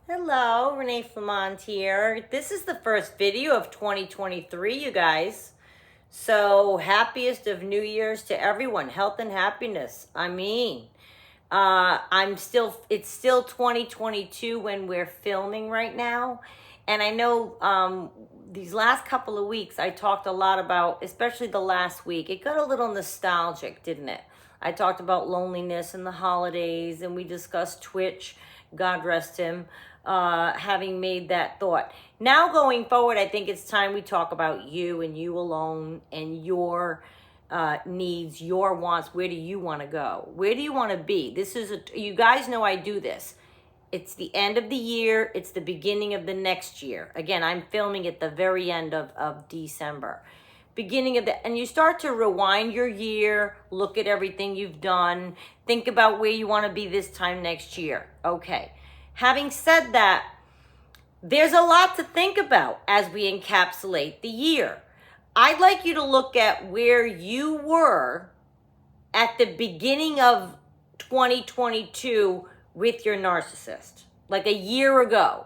Hello, Renee Flamont here. This is the first video of 2023, you guys. So, happiest of New Year's to everyone. Health and happiness. It's still 2022 when we're filming right now. And I know these last couple of weeks I talked a lot about, especially the last week, it got a little nostalgic, didn't it? I talked about loneliness and the holidays, and we discussed Twitch, God rest him, having made that thought. Now going forward, I think it's time we talk about you and you alone and your needs, your wants. Where do you want to go? Where do you want to be? You guys know I do this. It's the end of the year. It's the beginning of the next year. Again, I'm filming at the very end of December. And you start to rewind your year, look at everything you've done, think about where you want to be this time next year. Okay. Having said that, there's a lot to think about as we encapsulate the year. I'd like you to look at where you were at the beginning of 2022 with your narcissist, like a year ago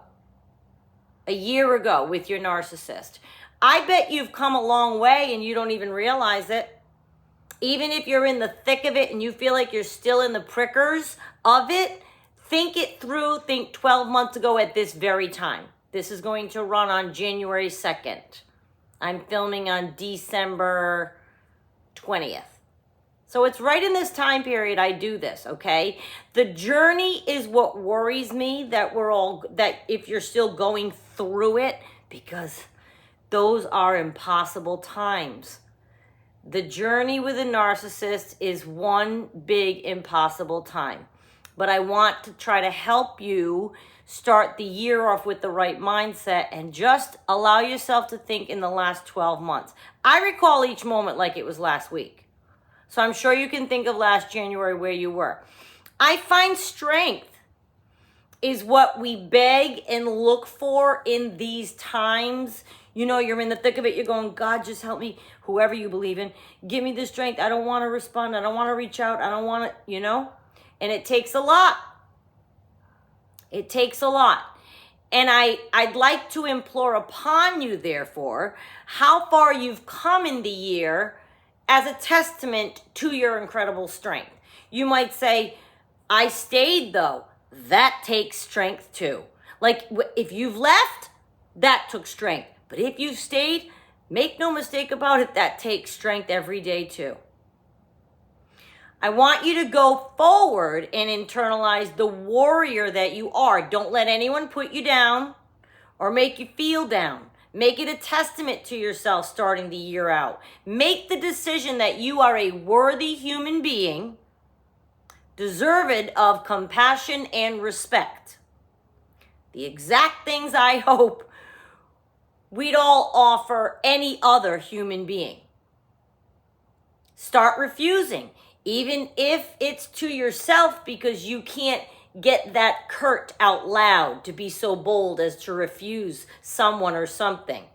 with your narcissist. I bet you've come a long way and you don't even realize it. Even if you're in the thick of it and you feel like you're still in the prickers of it, think it through. Think 12 months ago at this very time. This is going to run on January 2nd. I'm filming on December 20th. So it's right in this time period I do this, okay? The journey is what worries me, that if you're still going through it, because those are impossible times. The journey with a narcissist is one big impossible time. But I want to try to help you start the year off with the right mindset and just allow yourself to think in the last 12 months. I recall each moment like it was last week. So I'm sure you can think of last January where you were. I find strength is what we beg and look for in these times. You know, you're in the thick of it. You're going, God, just help me. Whoever you believe in, give me the strength. I don't want to respond. I don't want to reach out. I don't want to, And it takes a lot. It takes a lot. And I'd like to implore upon you, therefore, how far you've come in the year as a testament to your incredible strength. You might say, I stayed though. That takes strength too. Like if you've left, that took strength. But if you've stayed, make no mistake about it, that takes strength every day too. I want you to go forward and internalize the warrior that you are. Don't let anyone put you down or make you feel down. Make it a testament to yourself starting the year out. Make the decision that you are a worthy human being, deserved of compassion and respect. The exact things I hope we'd all offer any other human being. Start refusing, even if it's to yourself, because you can't get that curt out loud to be so bold as to refuse someone or something.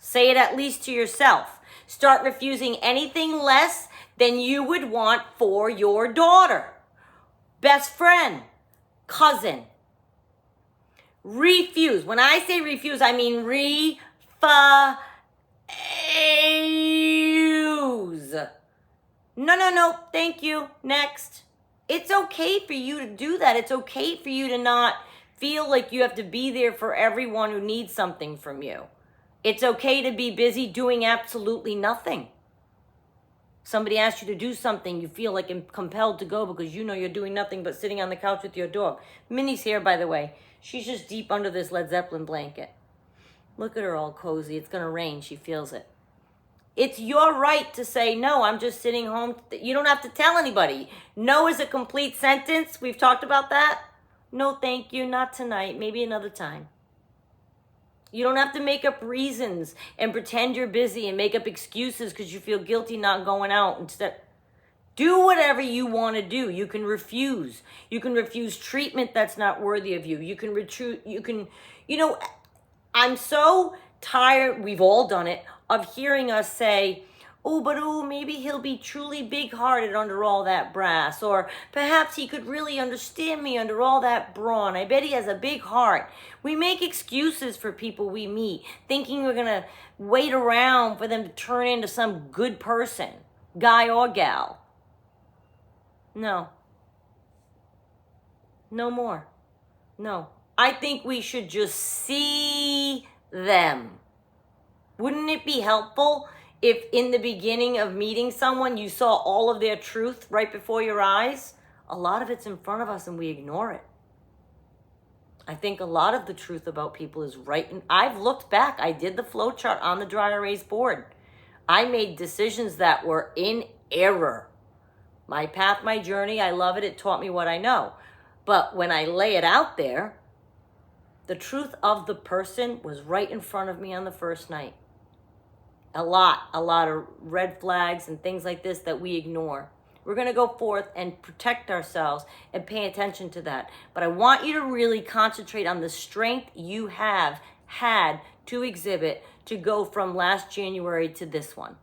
Say it at least to yourself. Start refusing anything less than you would want for your daughter, best friend, cousin. Refuse. When I say refuse, I mean refuse. No, thank you. Next. It's okay for you to do that. It's okay for you to not feel like you have to be there for everyone who needs something from you. It's okay to be busy doing absolutely nothing. Somebody asks you to do something, you feel like compelled to go because you know you're doing nothing but sitting on the couch with your dog. Minnie's here, by the way. She's just deep under this Led Zeppelin blanket. Look at her all cozy. It's going to rain. She feels it. It's your right to say, no, I'm just sitting home. You don't have to tell anybody. No is a complete sentence. We've talked about that. No, thank you. Not tonight. Maybe another time. You don't have to make up reasons and pretend you're busy and make up excuses because you feel guilty not going out. Instead, do whatever you want to do. You can refuse. You can refuse treatment that's not worthy of you. I'm so tired, we've all done it, of hearing us say, maybe he'll be truly big-hearted under all that brass, or perhaps he could really understand me under all that brawn. I bet he has a big heart. We make excuses for people we meet, thinking we're going to wait around for them to turn into some good person, guy or gal. No. No more. No. I think we should just see them. Wouldn't it be helpful if in the beginning of meeting someone you saw all of their truth right before your eyes? A lot of it's in front of us and we ignore it. I think a lot of the truth about people is right. And I've looked back. I did the flow chart on the dry erase board. I made decisions that were in error. My path, my journey, I love it. It taught me what I know. But when I lay it out there, the truth of the person was right in front of me on the first night. A lot of red flags and things like this that we ignore. We're going to go forth and protect ourselves and pay attention to that. But I want you to really concentrate on the strength you have had to exhibit to go from last January to this one.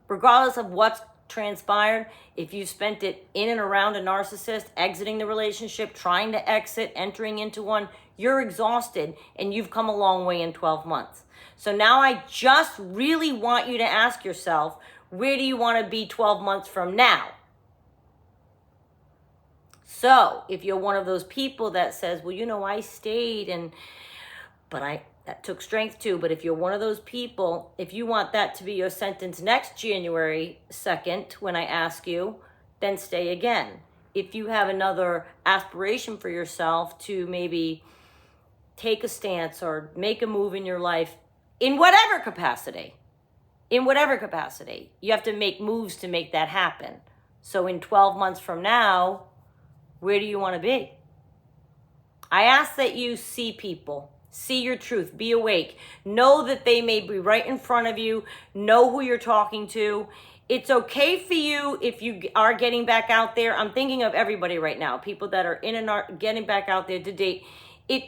Regardless of what's transpired, if you spent it in and around a narcissist, exiting the relationship, trying to exit, entering into one, you're exhausted and you've come a long way in 12 months. So now I just really want you to ask yourself, where do you want to be 12 months from now? So if you're one of those people that says, well, I stayed but that took strength too. But if you're one of those people, if you want that to be your sentence next January 2nd, when I ask you, then stay again. If you have another aspiration for yourself to maybe take a stance or make a move in your life, in whatever capacity, you have to make moves to make that happen. So in 12 months from now, where do you want to be? I ask that you see people. See your truth. Be awake. Know that they may be right in front of you. Know who you're talking to. It's okay for you if you are getting back out there. I'm thinking of everybody right now. People that are in and are getting back out there to date. It's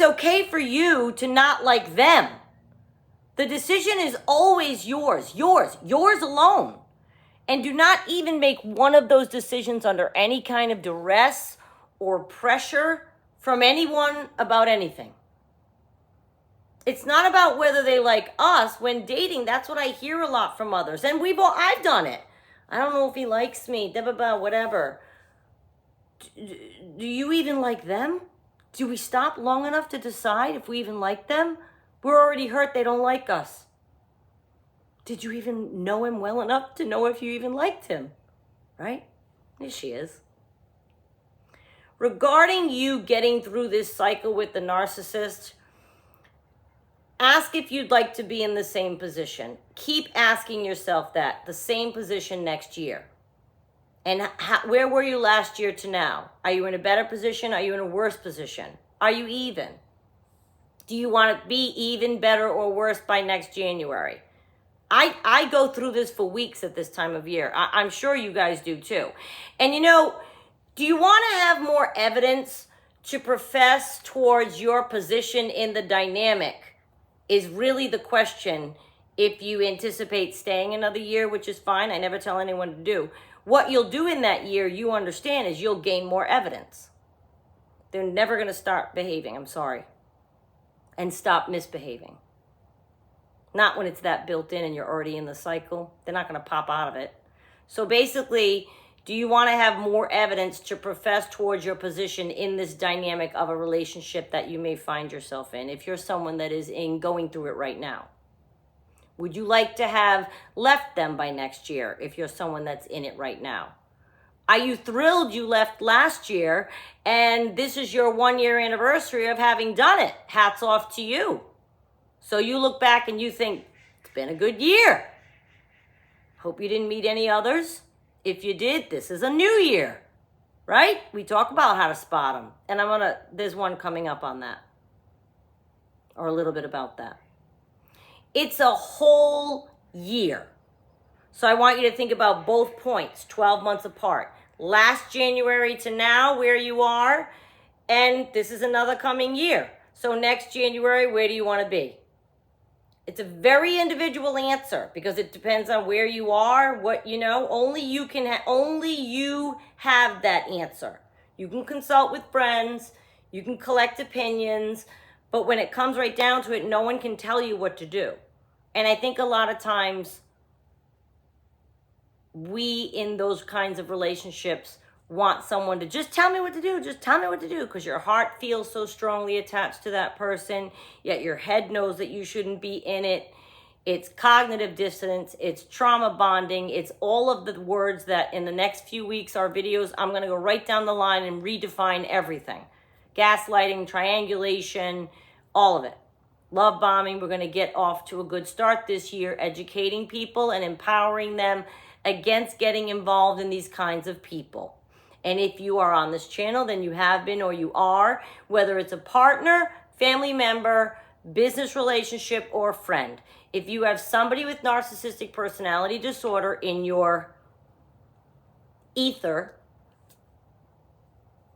okay for you to not like them. The decision is always yours alone. And do not even make one of those decisions under any kind of duress or pressure from anyone about anything. It's not about whether they like us. When dating, that's what I hear a lot from others. And I've done it. I don't know if he likes me, whatever. Do you even like them? Do we stop long enough to decide if we even like them? We're already hurt they don't like us. Did you even know him well enough to know if you even liked him? Right? Here she is. Regarding you getting through this cycle with the narcissist, ask if you'd like to be in the same position. Keep asking yourself that, the same position next year. And where were you last year to now? Are you in a better position? Are you in a worse position? Are you even? Do you want to be even, better, or worse by next January? I go through this for weeks at this time of year. I'm sure you guys do too. And do you want to have more evidence to profess towards your position in the dynamic is really the question. If you anticipate staying another year, which is fine, I never tell anyone to do. What you'll do in that year, you understand, is you'll gain more evidence. They're never going to start behaving, I'm sorry, and stop misbehaving. Not when it's that built in and you're already in the cycle. They're not going to pop out of it. So basically, do you want to have more evidence to profess towards your position in this dynamic of a relationship that you may find yourself in, if you're someone that is going through it right now? Would you like to have left them by next year if you're someone that's in it right now? Are you thrilled you left last year and this is your 1-year anniversary of having done it? Hats off to you. So you look back and you think, it's been a good year. Hope you didn't meet any others. If you did, this is a new year, right? We talk about how to spot them. And there's one coming up on that. Or a little bit about that. It's a whole year. So I want you to think about both points, 12 months apart. Last January to now, where you are, and this is another coming year. So next January, where do you want to be? It's a very individual answer because it depends on where you are, what you know. Only you can only you have that answer. You can consult with friends, you can collect opinions, but when it comes right down to it, no one can tell you what to do. And I think a lot of times we in those kinds of relationships want someone to just tell me what to do, just tell me what to do, because your heart feels so strongly attached to that person, yet your head knows that you shouldn't be in it. It's cognitive dissonance, it's trauma bonding, it's all of the words that in the next few weeks, our videos, I'm going to go right down the line and redefine everything. Gaslighting, triangulation, all of it. Love bombing. We're going to get off to a good start this year, educating people and empowering them against getting involved in these kinds of people. And if you are on this channel, then you have been or you are, whether it's a partner, family member, business relationship, or friend. If you have somebody with narcissistic personality disorder in your ether,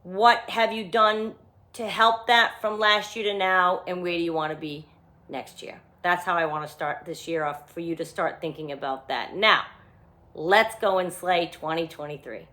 what have you done to help that from last year to now, and where do you want to be next year? That's how I want to start this year off, for you to start thinking about that. Now, let's go and slay 2023.